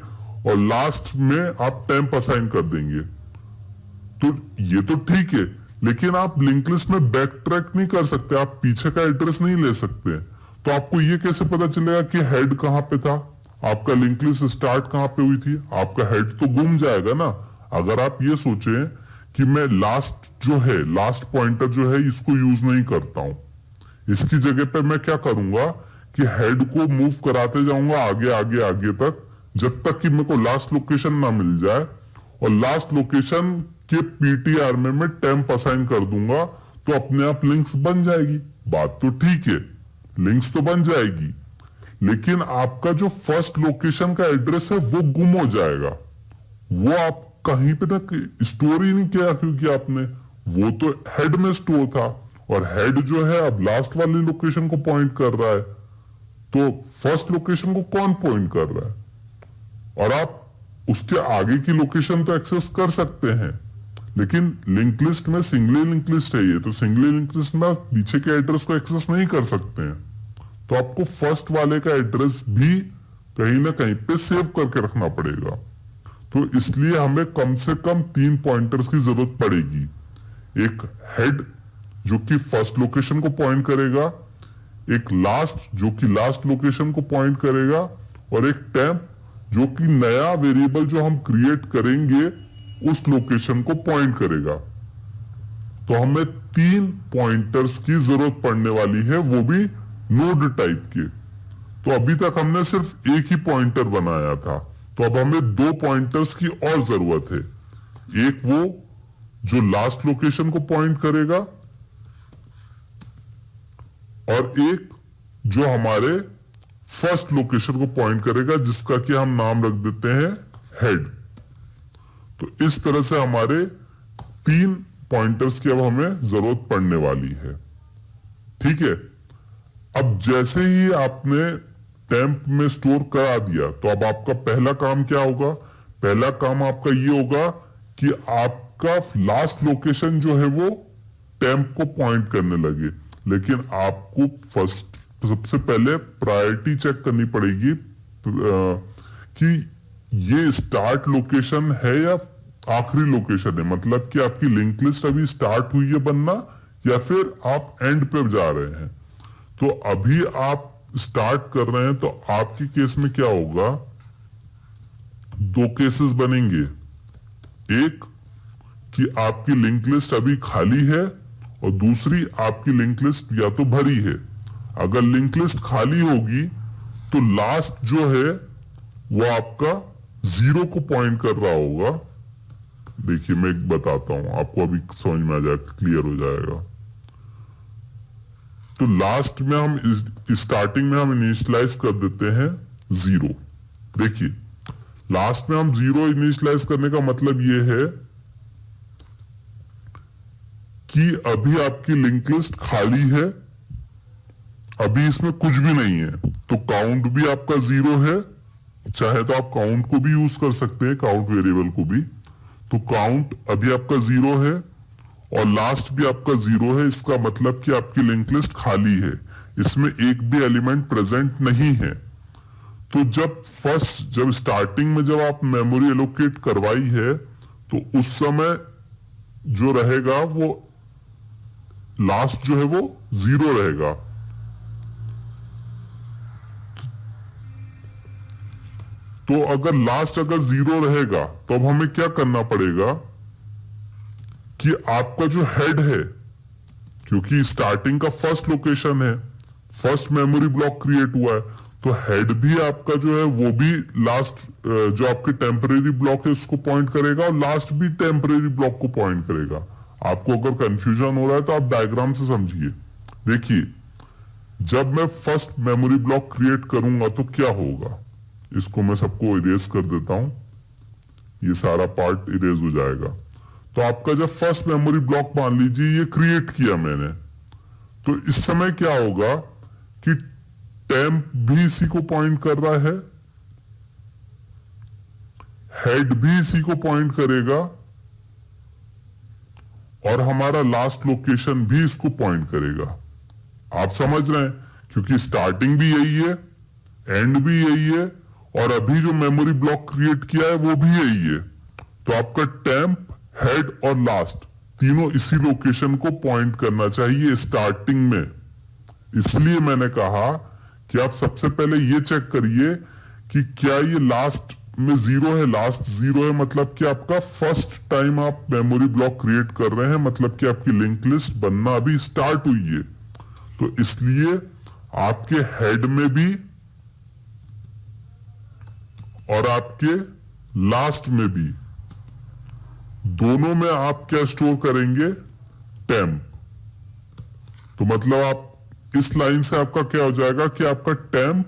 और लास्ट में आप टेम्प असाइन कर देंगे, तो ये तो ठीक है, लेकिन आप लिंक लिस्ट में बैक ट्रैक नहीं कर सकते, आप पीछे का एड्रेस नहीं ले सकते। तो आपको ये कैसे पता चलेगा कि हेड कहां पे था, आपका लिंक लिस्ट स्टार्ट कहां पे हुई थी? आपका हेड तो गुम जाएगा ना। अगर आप ये सोचें कि मैं लास्ट पॉइंटर जो है इसको यूज नहीं करता हूं, इसकी जगह पे मैं क्या करूंगा कि हेड को मूव कराते जाऊंगा आगे आगे आगे तक, जब तक कि मेरे को लास्ट लोकेशन ना मिल जाए, और लास्ट लोकेशन के पीटीआर में मैं टेम्प असाइन कर दूंगा, तो अपने आप लिंक्स बन जाएगी। बात तो ठीक है, लिंक्स तो बन जाएगी, लेकिन आपका जो फर्स्ट लोकेशन का एड्रेस है वो गुम हो जाएगा। वो आप कहीं पे ना स्टोर ही नहीं किया, क्योंकि आपने वो तो हेड में स्टोर था, और हेड जो है अब लास्ट वाली लोकेशन को पॉइंट कर रहा है, तो फर्स्ट लोकेशन को कौन पॉइंट कर रहा है? और आप उसके आगे की लोकेशन तो एक्सेस कर सकते हैं, लेकिन लिंक लिस्ट में सिंगली लिंक लिस्ट है ये, तो सिंगली लिंक लिस्ट में आप पीछे के एड्रेस को एक्सेस नहीं कर सकते हैं। तो आपको फर्स्ट वाले का एड्रेस भी कहीं ना कहीं पे सेव करके रखना पड़ेगा। तो इसलिए हमें कम से कम 3 पॉइंटर्स की जरूरत पड़ेगी। एक हेड जो कि फर्स्ट लोकेशन को पॉइंट करेगा, एक लास्ट जो कि लास्ट लोकेशन को पॉइंट करेगा, और एक टेम्प जो कि नया वेरिएबल जो हम क्रिएट करेंगे उस लोकेशन को पॉइंट करेगा। तो हमें 3 पॉइंटर्स की जरूरत पड़ने वाली है, वो भी नोड टाइप के। तो अभी तक हमने सिर्फ एक ही पॉइंटर बनाया था, तो अब हमें 2 पॉइंटर्स की और जरूरत है। एक वो जो लास्ट लोकेशन को पॉइंट करेगा, और एक जो हमारे फर्स्ट लोकेशन को पॉइंट करेगा, जिसका कि हम नाम रख देते हैं हेड। तो इस तरह से हमारे 3 पॉइंटर्स की अब हमें जरूरत पड़ने वाली है। ठीक है, अब जैसे ही आपने टेम्प में स्टोर करा दिया, तो अब आपका पहला काम क्या होगा? पहला काम आपका ये होगा कि आपका लास्ट लोकेशन जो है वो टेम्प को पॉइंट करने लगे। लेकिन आपको फर्स्ट सबसे पहले प्रायोरिटी चेक करनी पड़ेगी कि ये स्टार्ट लोकेशन है या आखिरी लोकेशन है। मतलब कि आपकी लिंक लिस्ट अभी स्टार्ट हुई है बनना, या फिर आप एंड पे जा रहे हैं। तो अभी आप स्टार्ट कर रहे हैं, तो आपके केस में क्या होगा? 2 केसेस बनेंगे। एक कि आपकी लिंक लिस्ट अभी खाली है, और दूसरी आपकी लिंक लिस्ट या तो भरी है। अगर लिंक लिस्ट खाली होगी तो लास्ट जो है वो आपका 0 को पॉइंट कर रहा होगा। देखिए मैं एक बताता हूं आपको, अभी समझ में आ जाएगा, क्लियर हो जाएगा। तो लास्ट में हम स्टार्टिंग में हम इनिशियलाइज कर देते हैं 0। देखिए लास्ट में हम 0 इनिशियलाइज करने का मतलब ये है कि अभी आपकी लिंक लिस्ट खाली है, अभी इसमें कुछ भी नहीं है, तो काउंट भी आपका 0 है। चाहे तो आप काउंट को भी यूज कर सकते हैं, काउंट वेरिएबल को भी। तो काउंट अभी आपका 0 है, और लास्ट भी आपका 0 है। इसका मतलब कि आपकी लिंक लिस्ट खाली है, इसमें एक भी एलिमेंट प्रेजेंट नहीं है। तो जब स्टार्टिंग में जब आप मेमोरी एलोकेट करवाई है, तो उस समय जो रहेगा वो लास्ट जो है वो 0 रहेगा। तो अगर लास्ट अगर 0 रहेगा, तो अब हमें क्या करना पड़ेगा कि आपका जो हेड है, क्योंकि स्टार्टिंग का फर्स्ट लोकेशन है, फर्स्ट मेमोरी ब्लॉक क्रिएट हुआ है, तो हेड भी आपका जो है वो भी लास्ट जो आपके टेम्परेरी ब्लॉक है उसको पॉइंट करेगा, और लास्ट भी टेम्परेरी ब्लॉक को पॉइंट करेगा। आपको अगर कंफ्यूजन हो रहा है तो आप डायग्राम से समझिए। देखिए जब मैं फर्स्ट मेमोरी ब्लॉक क्रिएट करूंगा तो क्या होगा, इसको मैं सबको इरेज कर देता हूं, ये सारा पार्ट इरेज हो जाएगा। तो आपका जब फर्स्ट मेमोरी ब्लॉक मान लीजिए ये क्रिएट किया मैंने, तो इस समय क्या होगा कि टेम्प भी इसी को पॉइंट कर रहा है, हेड भी इसी को पॉइंट करेगा, और हमारा लास्ट लोकेशन भी इसको पॉइंट करेगा। आप समझ रहे हैं, क्योंकि स्टार्टिंग भी यही है, एंड भी यही है, और अभी जो मेमोरी ब्लॉक क्रिएट किया है वो भी यही है। तो आपका टेम्प, हेड और लास्ट तीनों इसी लोकेशन को पॉइंट करना चाहिए स्टार्टिंग में। इसलिए मैंने कहा कि आप सबसे पहले ये चेक करिए कि क्या ये लास्ट में 0 है। लास्ट 0 है मतलब कि आपका फर्स्ट टाइम आप मेमोरी ब्लॉक क्रिएट कर रहे हैं, मतलब कि आपकी लिंक लिस्ट बनना अभी स्टार्ट हुई है। तो इसलिए आपके हेड में भी और आपके लास्ट में भी दोनों में आप क्या स्टोर करेंगे? टेम्प। तो मतलब आप इस लाइन से आपका क्या हो जाएगा कि आपका टेम्प,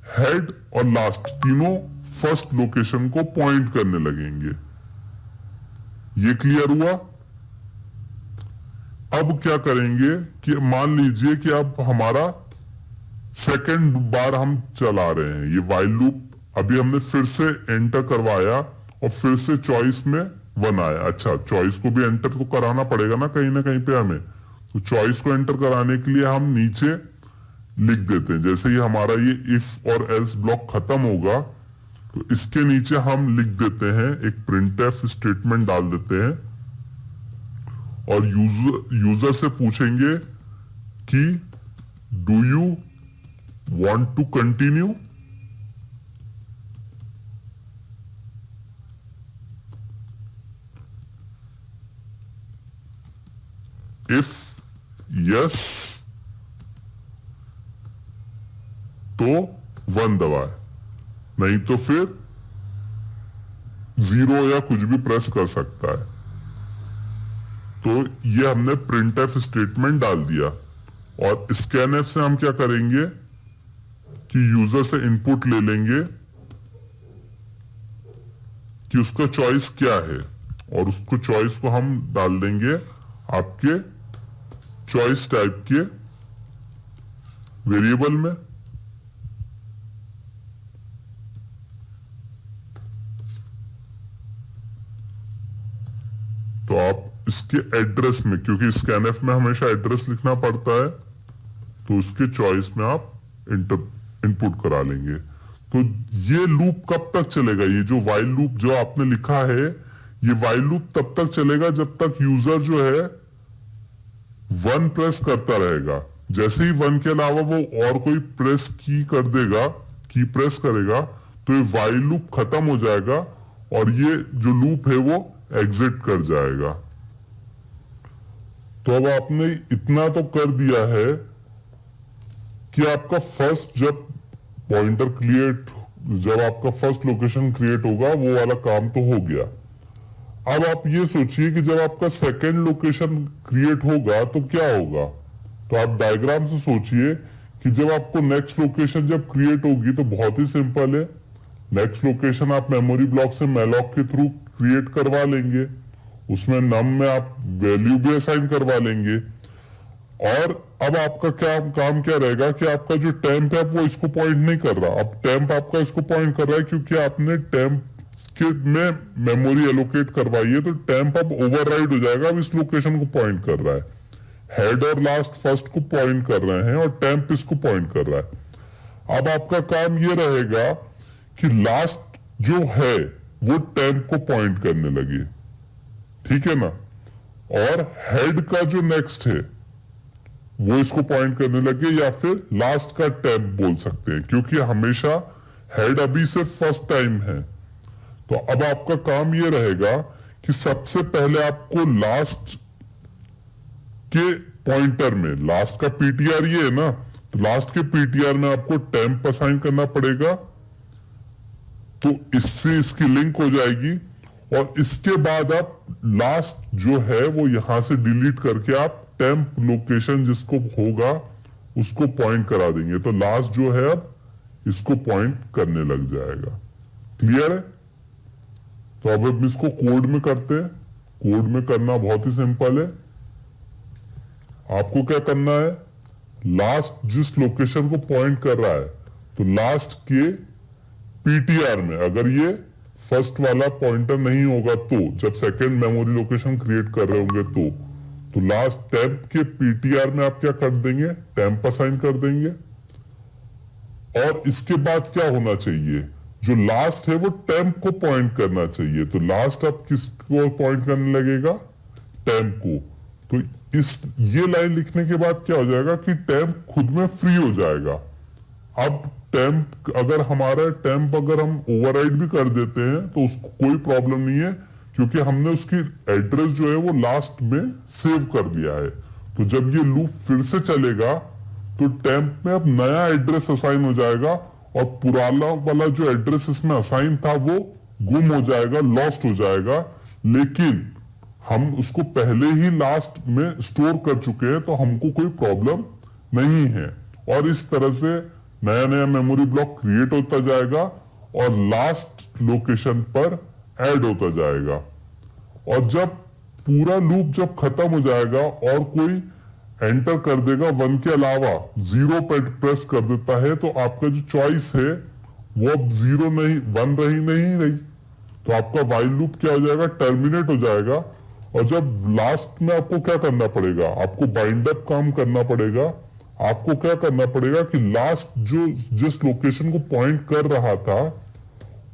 हेड और लास्ट तीनों फर्स्ट लोकेशन को पॉइंट करने लगेंगे। ये क्लियर हुआ? अब क्या करेंगे कि मान लीजिए कि अब हमारा सेकंड बार हम चला रहे हैं ये वाइल लूप। अभी हमने फिर से एंटर करवाया और फिर से चॉइस में 1 आया। अच्छा, चॉइस को भी एंटर तो कराना पड़ेगा ना कहीं पे हमें। तो चॉइस को एंटर कराने के लिए हम नीचे लिख देते हैं। जैसे ही हमारा ये इफ और एल्स ब्लॉक खत्म होगा तो इसके नीचे हम लिख देते हैं एक प्रिंटफ स्टेटमेंट डाल देते हैं और यूजर से पूछेंगे कि do you want to continue. If yes तो 1 दबाए, नहीं तो फिर 0 या कुछ भी प्रेस कर सकता है। तो ये हमने प्रिंटफ स्टेटमेंट डाल दिया और स्कैनफ से हम क्या करेंगे कि यूजर से इनपुट ले लेंगे कि उसका चॉइस क्या है और उसको चॉइस को हम डाल देंगे आपके चॉइस टाइप के वेरिएबल में। तो आप इसके एड्रेस में, क्योंकि स्कैनफ में हमेशा एड्रेस लिखना पड़ता है, तो उसके चॉइस में आप इनपुट करा लेंगे। तो ये लूप कब तक चलेगा? ये जो वाइल लूप जो आपने लिखा है, ये वाइल लूप तब तक चलेगा जब तक यूजर जो है 1 प्रेस करता रहेगा। जैसे ही 1 के अलावा वो और कोई प्रेस की कर देगा, की प्रेस करेगा, तो ये वाइल लूप खत्म हो जाएगा और ये जो लूप है वो एग्जिट कर जाएगा। तो अब आपने इतना तो कर दिया है कि आपका फर्स्ट जब पॉइंटर क्रिएट, जब आपका फर्स्ट लोकेशन क्रिएट होगा वो वाला काम तो हो गया। अब आप ये सोचिए कि जब आपका सेकंड लोकेशन क्रिएट होगा तो क्या होगा। तो आप डायग्राम से सोचिए कि जब आपको नेक्स्ट लोकेशन जब क्रिएट होगी तो बहुत ही सिंपल है। नेक्स्ट लोकेशन आप मेमोरी ब्लॉक से मैलॉक के थ्रू क्रिएट करवा लेंगे, उसमें नम में आप वैल्यू भी असाइन करवा लेंगे। और अब आपका क्या काम क्या रहेगा कि आपका जो टेम्प है वो इसको पॉइंट नहीं कर रहा, अब टेम्प आपका इसको पॉइंट कर रहा है क्योंकि आपने टेम्प के में मेमोरी एलोकेट करवाई है। तो टेम्प अब ओवरराइड हो जाएगा, अब इस लोकेशन को पॉइंट कर रहा है। हेड और लास्ट फर्स्ट को पॉइंट कर रहे हैं और टेम्प इसको पॉइंट कर रहा है। अब आपका काम ये रहेगा कि लास्ट जो है वो टेम्प को पॉइंट करने लगे, ठीक है ना। और हेड का जो नेक्स्ट है वो इसको पॉइंट करने लगे, या फिर लास्ट का टेम्प बोल सकते हैं क्योंकि हमेशा हेड अभी सिर्फ फर्स्ट टाइम है। तो अब आपका काम ये रहेगा कि सबसे पहले आपको लास्ट के पॉइंटर में, लास्ट का पीटीआर ये है ना, तो लास्ट के पीटीआर में आपको टेम्प असाइन करना पड़ेगा। तो इससे इसकी लिंक हो जाएगी और इसके बाद आप लास्ट जो है वो यहां से डिलीट करके आप टेम्प लोकेशन जिसको होगा उसको पॉइंट करा देंगे। तो लास्ट जो है अब इसको पॉइंट करने लग जाएगा। क्लियर है? तो अब हम इसको कोड में करते हैं। कोड में करना बहुत ही सिंपल है। आपको क्या करना है, लास्ट जिस लोकेशन को पॉइंट कर रहा है तो लास्ट के पीटीआर में, अगर ये फर्स्ट वाला पॉइंटर नहीं होगा तो जब सेकेंड मेमोरी लोकेशन क्रिएट कर रहे होंगे तो लास्ट टेम्प के पीटीआर में आप क्या कर देंगे, टेम्प असाइन कर देंगे। और इसके बाद क्या होना चाहिए, जो लास्ट है वो टेम्प को पॉइंट करना चाहिए। तो लास्ट अब किसको पॉइंट करने लगेगा, टेम्प को। तो ये लाइन लिखने के बाद क्या हो जाएगा कि टेम्प खुद में फ्री हो जाएगा। अब टेम्प अगर हमारा टेम्प अगर हम ओवरराइड भी कर देते हैं तो उसको कोई प्रॉब्लम नहीं है क्योंकि हमने उसकी एड्रेस जो है वो लास्ट में सेव कर दिया है। तो जब ये लूप फिर से चलेगा तो टेम्प में अब नया एड्रेस असाइन हो जाएगा और पुराना वाला जो एड्रेस इसमें असाइन था वो गुम हो जाएगा, लॉस्ट हो जाएगा। लेकिन हम उसको पहले ही लास्ट में स्टोर कर चुके हैं, तो हमको कोई प्रॉब्लम नहीं है। और इस तरह से नया नया मेमोरी ब्लॉक क्रिएट होता जाएगा और लास्ट लोकेशन पर ऐड होता जाएगा। और जब पूरा लूप जब खत्म हो जाएगा और कोई एंटर कर देगा 1 के अलावा, 0 पर प्रेस कर देता है, तो आपका जो चॉइस है वो अब 0 नहीं 1 नहीं रही। तो आपका वाइल लूप क्या हो जाएगा, टर्मिनेट हो जाएगा। और जब लास्ट में आपको क्या करना पड़ेगा, आपको बाइंड अप काम करना पड़ेगा। आपको क्या करना पड़ेगा कि लास्ट जो जिस लोकेशन को पॉइंट कर रहा था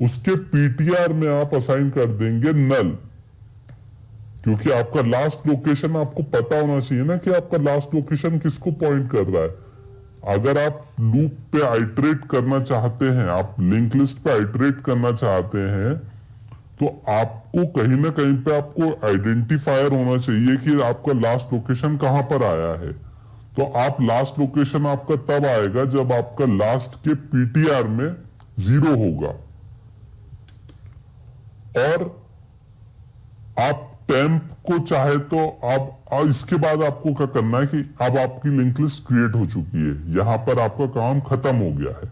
उसके पीटीआर में आप असाइन कर देंगे नल, क्योंकि आपका लास्ट लोकेशन आपको पता होना चाहिए ना कि आपका लास्ट लोकेशन किसको पॉइंट कर रहा है। अगर आप लूप पे आइटरेट करना चाहते हैं, आप लिंक लिस्ट पे आइटरेट करना चाहते हैं, तो आपको कहीं ना कहीं पे आपको आइडेंटिफायर होना चाहिए कि आपका लास्ट लोकेशन कहां पर आया है। तो आप लास्ट लोकेशन आपका तब आएगा जब आपका लास्ट के पीटीआर में 0 होगा। और आप टेम्प को चाहे तो अब इसके बाद आपको क्या करना है कि अब आपकी लिंक लिस्ट क्रिएट हो चुकी है, यहां पर आपका काम खत्म हो गया है।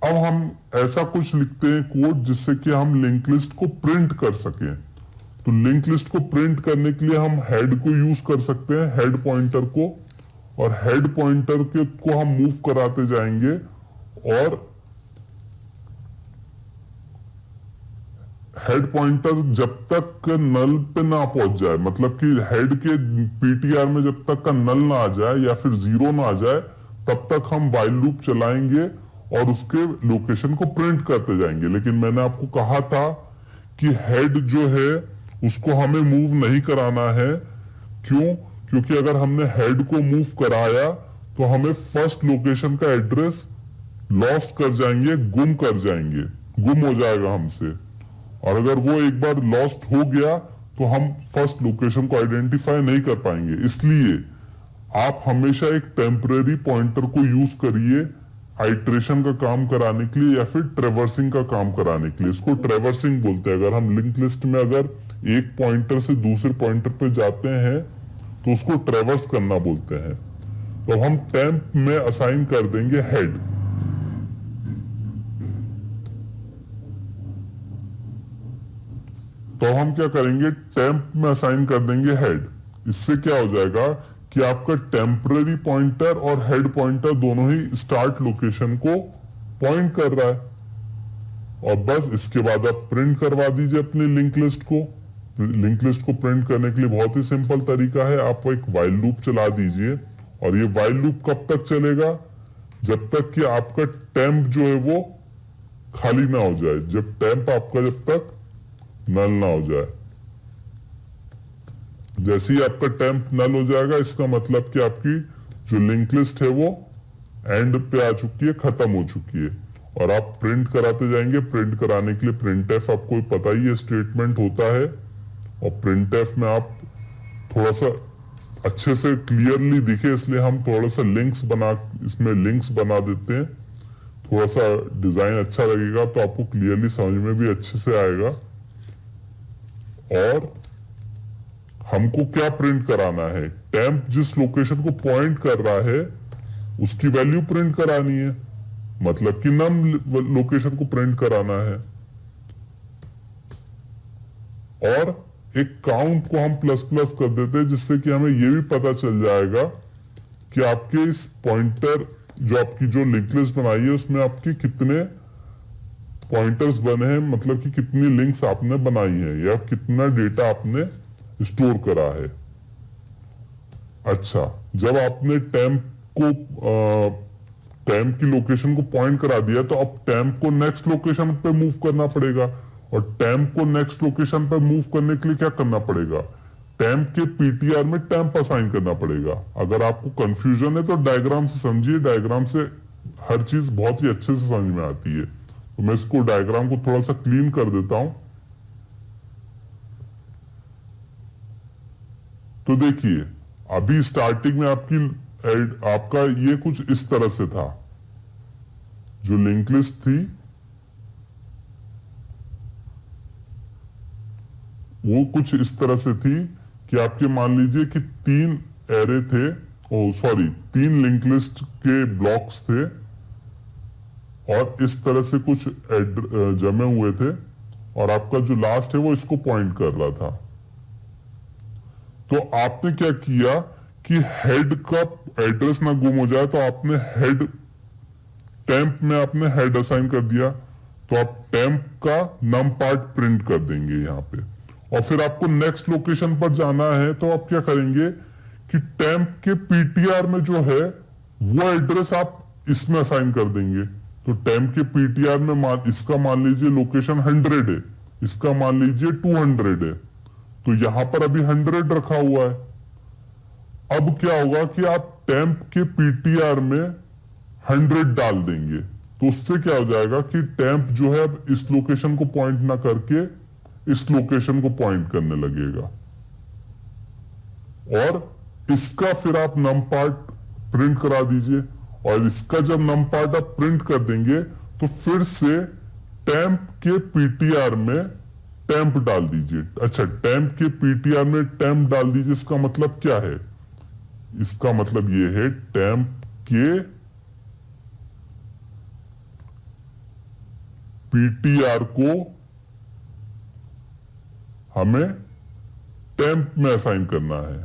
अब हम ऐसा कुछ लिखते हैं कोड जिससे कि हम लिंक लिस्ट को प्रिंट कर सकें। तो लिंक लिस्ट को प्रिंट करने के लिए हम हेड को यूज कर सकते हैं, हेड पॉइंटर को। और हेड पॉइंटर के को हम मूव कराते जाएंगे और हेड पॉइंटर जब तक नल पे ना पहुंच जाए, मतलब कि हेड के पीटीआर में जब तक का नल ना आ जाए या फिर 0 ना आ जाए, तब तक हम व्हाइल लूप चलाएंगे और उसके लोकेशन को प्रिंट करते जाएंगे। लेकिन मैंने आपको कहा था कि हेड जो है उसको हमें मूव नहीं कराना है। क्यों? क्योंकि अगर हमने हेड को मूव कराया तो हमें फर्स्ट लोकेशन का एड्रेस लॉस्ट कर जाएंगे, गुम कर जाएंगे, गुम हो जाएगा हमसे। और अगर वो एक बार लॉस्ट हो गया तो हम फर्स्ट लोकेशन को आइडेंटिफाई नहीं कर पाएंगे। इसलिए आप हमेशा एक टेम्परेरी पॉइंटर को यूज करिए आइट्रेशन का काम कराने के लिए या फिर ट्रेवर्सिंग का काम कराने के लिए। इसको ट्रेवर्सिंग बोलते हैं। अगर हम लिंक लिस्ट में अगर एक पॉइंटर से दूसरे पॉइंटर पे जाते हैं तो उसको ट्रेवर्स करना बोलते हैं। तो हम टेम्प में असाइन कर देंगे हेड। तो हम क्या करेंगे, टेम्प में असाइन कर देंगे हेड। इससे क्या हो जाएगा कि आपका टेम्पररी पॉइंटर और हेड पॉइंटर दोनों ही स्टार्ट लोकेशन को पॉइंट कर रहा है। और बस इसके बाद आप प्रिंट करवा दीजिए अपनी लिंक लिस्ट को। लिंक लिस्ट को प्रिंट करने के लिए बहुत ही सिंपल तरीका है, आप एक व्हाइल लूप चला दीजिए। और ये व्हाइल लूप कब तक चलेगा, जब तक कि आपका टेम्प जो है वो खाली ना हो जाए, जब टेम्प आपका जब तक नल ना हो जाए। जैसे ही आपका टेम्प नल हो जाएगा, इसका मतलब कि आपकी जो लिंक लिस्ट है वो एंड पे आ चुकी है, खत्म हो चुकी है। और आप प्रिंट कराते जाएंगे। प्रिंट कराने के लिए प्रिंटएफ आपको पता ही है स्टेटमेंट होता है। और प्रिंटएफ में आप थोड़ा सा अच्छे से क्लियरली दिखे इसलिए हम थोड़ा सा इसमें लिंक्स बना देते हैं। थोड़ा सा डिजाइन अच्छा लगेगा तो आपको क्लियरली समझ में भी अच्छे से आएगा। और हमको क्या प्रिंट कराना है, टेम्प जिस लोकेशन को पॉइंट कर रहा है उसकी वैल्यू प्रिंट करानी है, मतलब कि नम लोकेशन को प्रिंट कराना है। और एक काउंट को हम प्लस प्लस कर देते हैं जिससे कि हमें यह भी पता चल जाएगा कि आपके इस पॉइंटर जो आपकी जो लिंक लिस्ट बनाई है उसमें आपके कितने पॉइंटर्स बने हैं, मतलब कि कितनी लिंक्स आपने बनाई है या कितना डेटा आपने स्टोर करा है। अच्छा, जब आपने टेम्प की लोकेशन को पॉइंट करा दिया तो अब टेम्प को नेक्स्ट लोकेशन पे मूव करना पड़ेगा। और टेम्प को नेक्स्ट लोकेशन पे मूव करने के लिए क्या करना पड़ेगा, टेम्प के पीटीआर में टेम्प असाइन करना पड़ेगा। अगर आपको कंफ्यूजन है तो डायग्राम से समझिए, डायग्राम से हर चीज बहुत ही अच्छे से समझ में आती है। तो मैं इसको डायग्राम को थोड़ा सा क्लीन कर देता हूं। तो देखिए, अभी स्टार्टिंग में आपकी आपका ये कुछ इस तरह से था, जो लिंक लिस्ट थी वो कुछ इस तरह से थी कि आपके मान लीजिए कि 3 एरे थे, ओ सॉरी 3 लिंक लिस्ट के ब्लॉक्स थे और इस तरह से कुछ जमे हुए थे और आपका जो लास्ट है वो इसको पॉइंट कर रहा था। तो आपने क्या किया कि हेड का एड्रेस ना गुम हो जाए, तो आपने हेड टेम्प में आपने हेड असाइन कर दिया, तो आप टेम्प का नम पार्ट प्रिंट कर देंगे यहां पे। और फिर आपको नेक्स्ट लोकेशन पर जाना है तो आप क्या करेंगे कि टेम्प के पीटीआर में जो है वो एड्रेस आप इसमें असाइन कर देंगे। तो टेम्प के पीटीआर में इसका मान लीजिए लोकेशन 100 है, इसका मान लीजिए 200 है, तो यहां पर अभी 100 रखा हुआ है। अब क्या होगा कि आप टेम्प के पीटीआर में 100 डाल देंगे, तो उससे क्या हो जाएगा कि टेम्प जो है अब इस लोकेशन को पॉइंट ना करके इस लोकेशन को पॉइंट करने लगेगा। और इसका फिर आप नम पार्ट प्रिंट करा दीजिए, और इसका जब नम पार्ट आप प्रिंट कर देंगे तो फिर से टेम्प के पीटीआर में टेम्प डाल दीजिए। अच्छा, टेम्प के पीटीआर में टेम्प डाल दीजिए, इसका मतलब क्या है? इसका मतलब ये है टेम्प के पीटीआर को हमें टेम्प में असाइन करना है,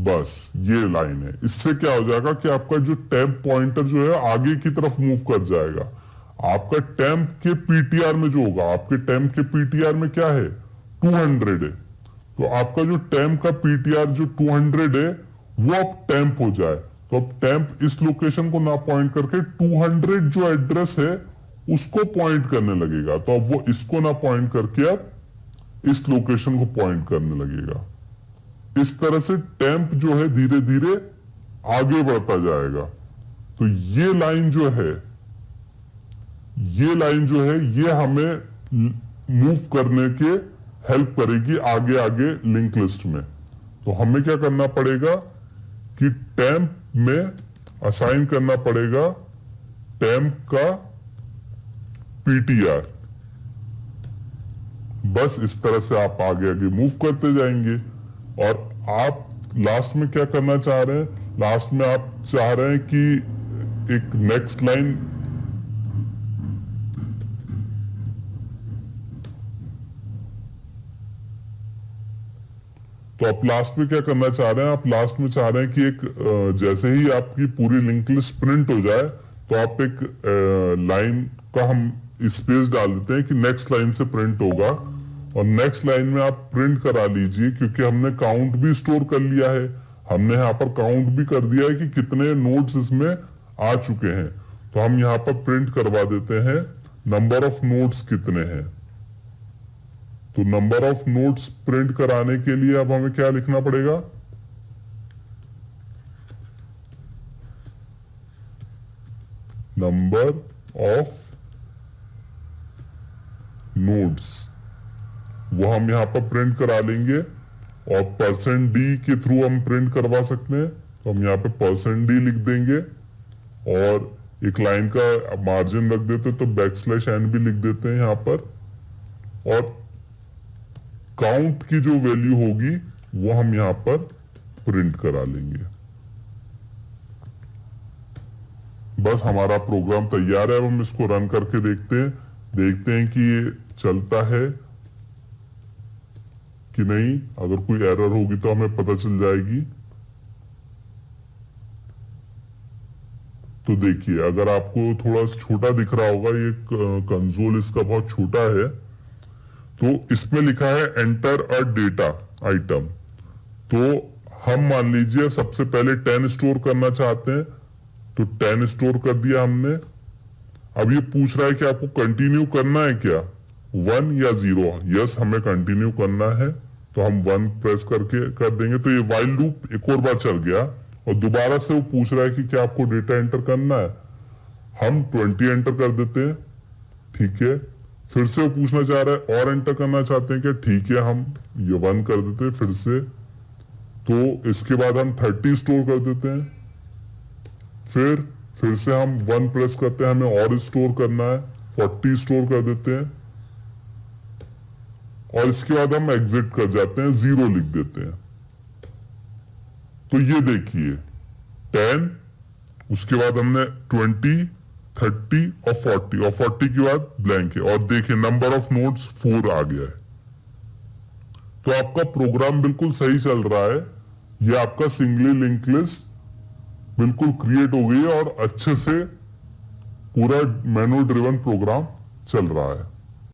बस ये लाइन है। इससे क्या हो जाएगा कि आपका जो टेम्प पॉइंटर जो है आगे की तरफ मूव कर जाएगा। आपका टेम्प के पीटीआर में जो होगा, आपके टेम्प के पीटीआर में क्या है 200 है, तो आपका जो टेम्प का पीटीआर जो 200 है वो अब टेम्प हो जाए। तो अब टेम्प इस लोकेशन को ना पॉइंट करके 200 जो एड्रेस है उसको पॉइंट करने लगेगा। तो अब वो इसको ना पॉइंट करके अब इस लोकेशन को पॉइंट करने लगेगा। इस तरह से टेम्प जो है धीरे धीरे आगे बढ़ता जाएगा। तो ये लाइन जो है ये हमें मूव करने के हेल्प करेगी आगे आगे लिंक लिस्ट में। तो हमें क्या करना पड़ेगा कि टेम्प में असाइन करना पड़ेगा टेम्प का पीटीआर। बस इस तरह से आप आगे आगे मूव करते जाएंगे। और आप लास्ट में क्या करना चाह रहे हैं? लास्ट में आप चाह रहे हैं कि एक नेक्स्ट लाइन, तो आप लास्ट में क्या करना चाह रहे हैं? आप लास्ट में चाह रहे हैं कि एक जैसे ही आपकी पूरी लिंक लिस्ट प्रिंट हो जाए तो आप एक लाइन का हम स्पेस डाल देते हैं कि नेक्स्ट लाइन से प्रिंट होगा, और नेक्स्ट लाइन में आप प्रिंट करा लीजिए, क्योंकि हमने काउंट भी स्टोर कर लिया है। हमने यहाँ पर काउंट भी कर दिया है कि कितने नोड्स इसमें आ चुके हैं। तो हम यहाँ पर प्रिंट करवा देते हैं नंबर ऑफ नोड्स कितने हैं। तो नंबर ऑफ नोड्स प्रिंट कराने के लिए अब हमें क्या लिखना पड़ेगा? नंबर ऑफ नोड्स, वो हम यहां पर प्रिंट करा लेंगे। और %d के थ्रू हम प्रिंट करवा सकते हैं, तो हम यहाँ पे %d लिख देंगे और एक लाइन का मार्जिन रख देते, तो \n भी लिख देते हैं यहां पर। और काउंट की जो वैल्यू होगी वो हम यहां पर प्रिंट करा लेंगे। बस हमारा प्रोग्राम तैयार है। अब हम इसको रन करके देखते हैं कि ये चलता है कि नहीं। अगर कोई एरर होगी तो हमें पता चल जाएगी। तो देखिए, अगर आपको थोड़ा छोटा दिख रहा होगा, ये कंसोल इसका बहुत छोटा है, तो इसमें लिखा है एंटर अ डेटा आइटम। तो हम मान लीजिए सबसे पहले 10 स्टोर करना चाहते हैं, तो 10 स्टोर कर दिया हमने। अब ये पूछ रहा है कि आपको कंटिन्यू करना है क्या, 1 या 0। यस, हमें कंटिन्यू करना है, तो हम 1 प्रेस करके कर देंगे। तो ये व्हाइल लूप एक और बार चल गया और दोबारा से वो पूछ रहा है कि क्या आपको डेटा एंटर करना है। हम 20 एंटर कर देते हैं, ठीक है। फिर से वो पूछना चाह रहा है और एंटर करना चाहते हैं क्या, ठीक है, हम ये 1 कर देते हैं फिर से। तो इसके बाद हम 30 स्टोर कर देते हैं, फिर से हम 1 प्रेस करते हैं, हमें और स्टोर करना है, 40 स्टोर कर देते हैं और इसके बाद हम एग्जिट कर जाते हैं, 0 लिख देते हैं। तो ये देखिए 10, उसके बाद हमने 20, 30 और 40 के बाद ब्लैंक है और देखिए नंबर ऑफ नोड्स 4 आ गया है। तो आपका प्रोग्राम बिल्कुल सही चल रहा है। ये आपका सिंगली लिंक लिस्ट बिल्कुल क्रिएट हो गई है और अच्छे से पूरा मैनुअल ड्रिवन प्रोग्राम चल रहा है।